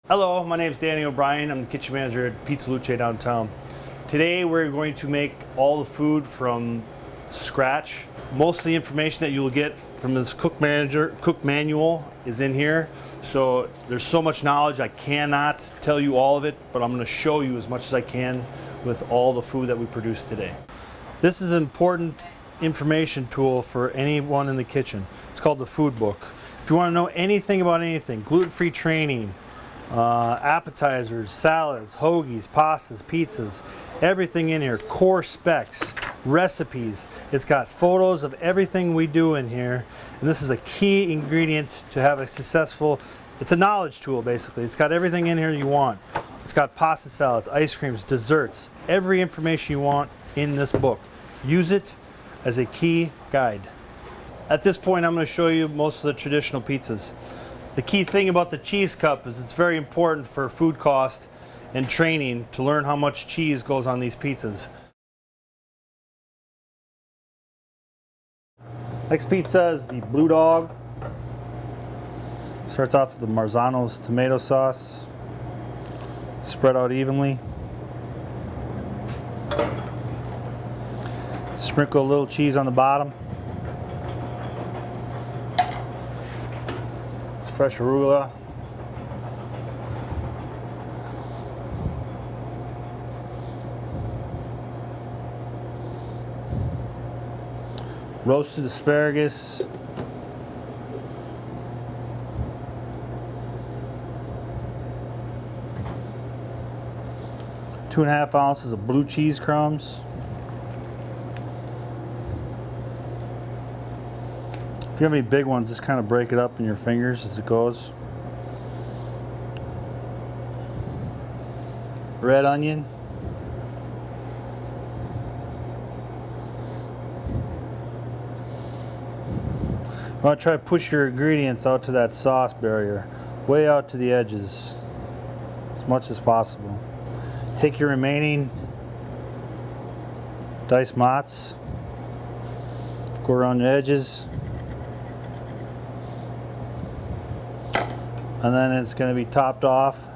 Hello, my name is Danny O'Brien. I'm the kitchen manager at Pizza Luce downtown. Today we're going to make all the food from scratch. Most of the information that you'll get from this cook manual is in here. So there's so much knowledge, I cannot tell you all of it, but I'm going to show you as much as I can with all the food that we produce today. This is an important information tool for anyone in the kitchen. It's called the food book. If you want to know anything about anything, gluten-free training, appetizers, salads, hoagies, pastas, pizzas, everything in here, core specs, recipes. It's got photos of everything we do in here, and this is a key ingredient to have a successful, it's a knowledge tool basically. It's got everything in here you want. It's got pasta salads, ice creams, desserts, every information you want in this book. Use it as a key guide. At this point I'm going to show you most of the traditional pizzas. The key thing about the cheese cup is it's very important for food cost and training to learn how much cheese goes on these pizzas. Next pizza is the BDog. Starts off with the Marzano's tomato sauce, spread out evenly. Sprinkle a little cheese on the bottom. Fresh arugula. Roasted asparagus. Two and a half ounces of blue cheese crumbs. If you have any big ones, just kind of break it up in your fingers as it goes. Red onion. You want to try to push your ingredients out to that sauce barrier, way out to the edges, as much as possible. Take your remaining diced mozz, go around the edges. And then it's going to be topped off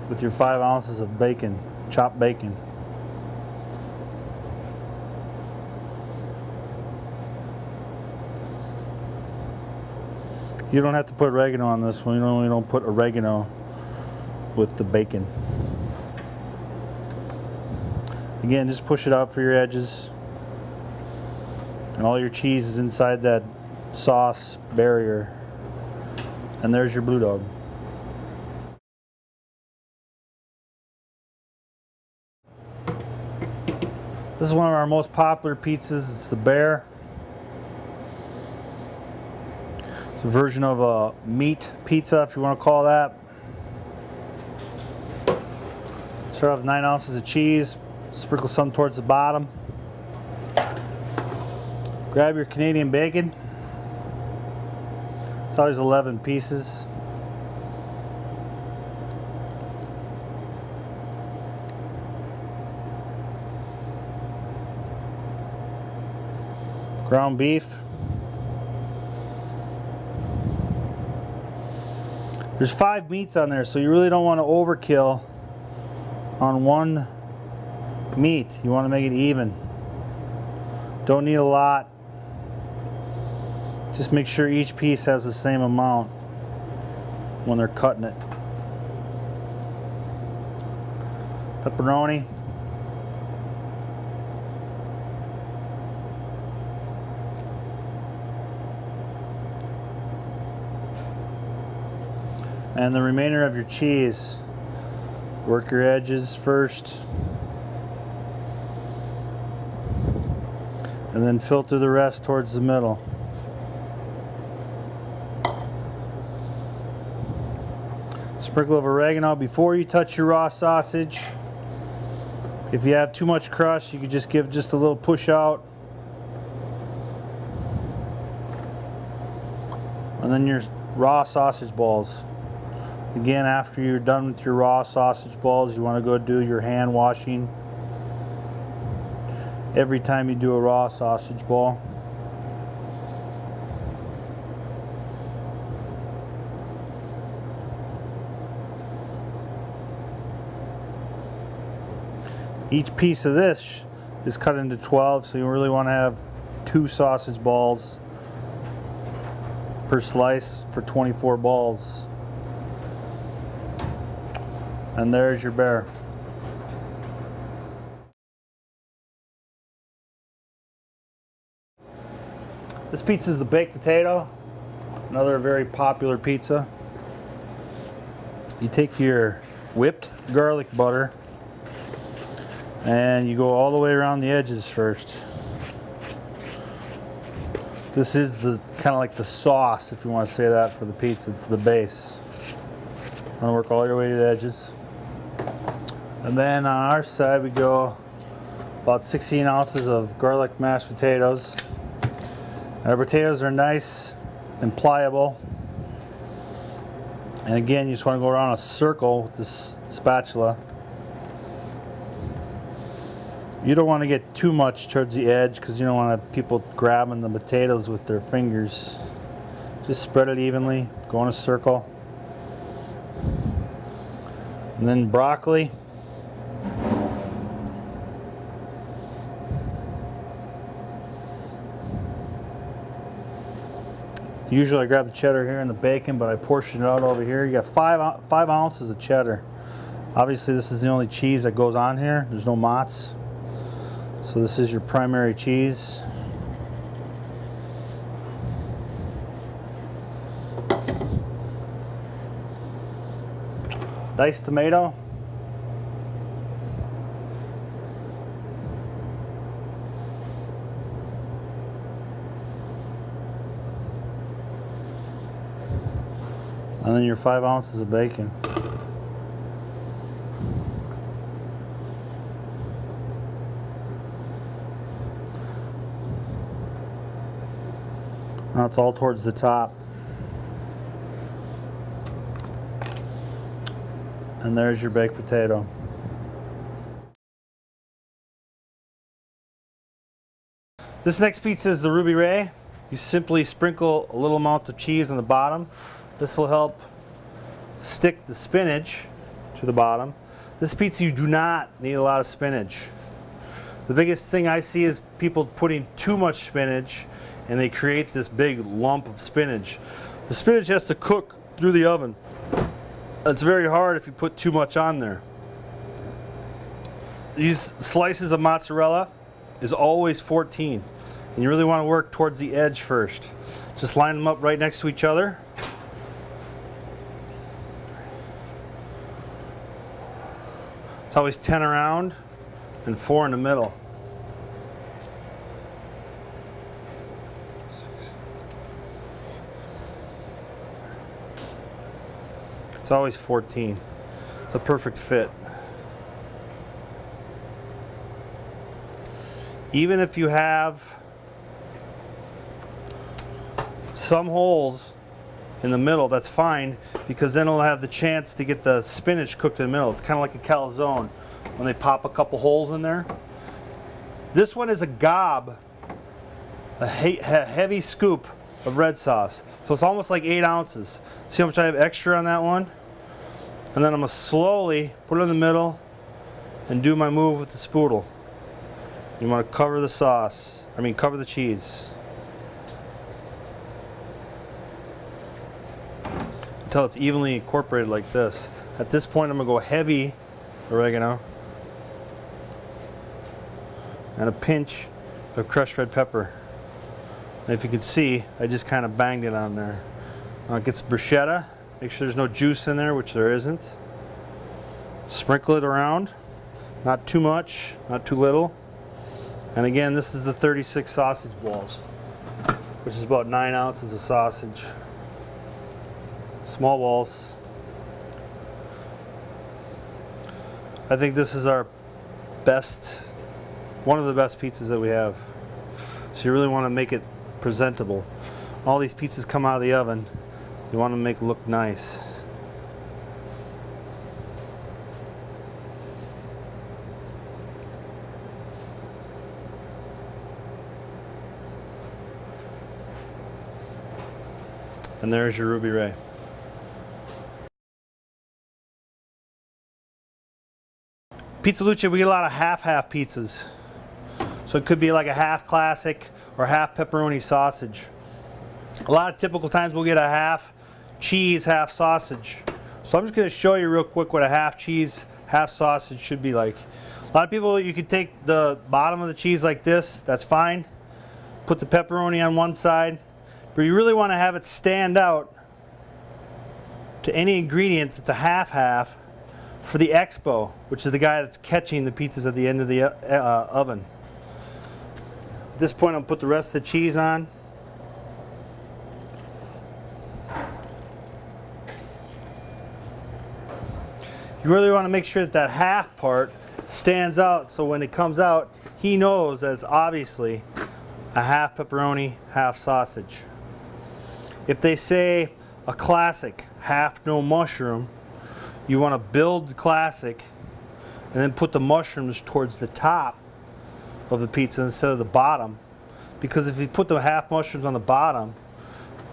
with your 5 ounces of bacon, chopped bacon. You don't have to put oregano on this one. You normally don't put oregano with the bacon. Again, just push it out for your edges. And all your cheese is inside that sauce barrier. And there's your BDog. This is one of our most popular pizzas. It's the Bear. It's a version of a meat pizza, if you want to call that. Start off with 9 ounces of cheese. Sprinkle some towards the bottom. Grab your Canadian bacon. It's always 11 pieces. Ground beef. There's 5 meats on there, so you really don't want to overkill on one meat. You want to make it even. Don't need a lot. Just make sure each piece has the same amount when they're cutting it. Pepperoni. And the remainder of your cheese. Work your edges first. And then filter the rest towards the middle. Sprinkle of oregano before you touch your raw sausage. If you have too much crust, you could just give just a little push out. And then your raw sausage balls. Again, after you're done with your raw sausage balls, you want to go do your hand washing every time you do a raw sausage ball. Each piece of this is cut into 12, so you really want to have 2 sausage balls per slice for 24 balls. And there's your bear. This pizza is the baked potato, another very popular pizza. You take your whipped garlic butter and you go all the way around the edges first. This is the kind of like the sauce, if you want to say that, for the pizza. It's the base. You want to work all your way to the edges. And then on our side we go about 16 ounces of garlic mashed potatoes. Our potatoes are nice and pliable. And again, you just want to go around a circle with this spatula. You don't want to get too much towards the edge because you don't want to have people grabbing the potatoes with their fingers. Just spread it evenly, go in a circle. And then broccoli. Usually I grab the cheddar here and the bacon, but I portion it out over here. You got 5 ounces of cheddar. Obviously this is the only cheese that goes on here. There's no mozz. So this is your primary cheese. Diced tomato. And then your 5 ounces of bacon. Now it's all towards the top. And there's your baked potato. This next pizza is the Ruby Ray. You simply sprinkle a little amount of cheese on the bottom. This will help stick the spinach to the bottom. This pizza, you do not need a lot of spinach. The biggest thing I see is people putting too much spinach and they create this big lump of spinach. The spinach has to cook through the oven. It's very hard if you put too much on there. These slices of mozzarella is always 14. And you really want to work towards the edge first. Just line them up right next to each other. It's always 10 around and 4 in the middle. It's always 14. It's a perfect fit. Even if you have some holes in the middle, that's fine, because then it'll have the chance to get the spinach cooked in the middle. It's kind of like a calzone when they pop a couple holes in there. This one is a gob, a heavy scoop of red sauce. So it's almost like 8 ounces. See how much I have extra on that one? And then I'm going to slowly put it in the middle and do my move with the spoodle. You want to cover the sauce, cover the cheese. Until it's evenly incorporated like this. At this point I'm going to go heavy oregano and a pinch of crushed red pepper. And if you can see, I just kind of banged it on there. Now get some bruschetta. Make sure there's no juice in there, which there isn't. Sprinkle it around. Not too much, not too little. And again, this is the 36 sausage balls, which is about 9 ounces of sausage. Small balls. I think this is our best, one of the best pizzas that we have. So you really want to make it presentable. All these pizzas come out of the oven. You want to make it look nice. And there's your Ruby Ray. Pizza Luce, we get a lot of half-half pizzas. So it could be like a half classic or half pepperoni sausage. A lot of typical times we'll get a half cheese, half sausage. So I'm just going to show you real quick what a half cheese, half sausage should be like. A lot of people, you could take the bottom of the cheese like this, that's fine. Put the pepperoni on one side. But you really want to have it stand out to any ingredient that's a half-half for the expo, which is the guy that's catching the pizzas at the end of the oven. At this point, I'll put the rest of the cheese on. You really want to make sure that that half part stands out, so when it comes out, he knows that it's obviously a half pepperoni, half sausage. If they say a classic, half no mushroom, you want to build the classic and then put the mushrooms towards the top of the pizza instead of the bottom, because if you put the half mushrooms on the bottom,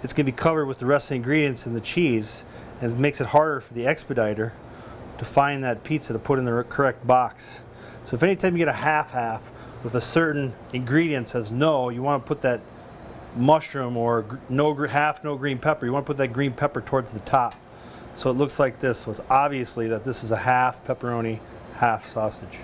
it's going to be covered with the rest of the ingredients and the cheese, and it makes it harder for the expediter to find that pizza to put in the correct box. So if anytime you get a half-half with a certain ingredient says no, you want to put that mushroom or half no green pepper, you want to put that green pepper towards the top. So it looks like this. So it's obviously that this is a half pepperoni, half sausage.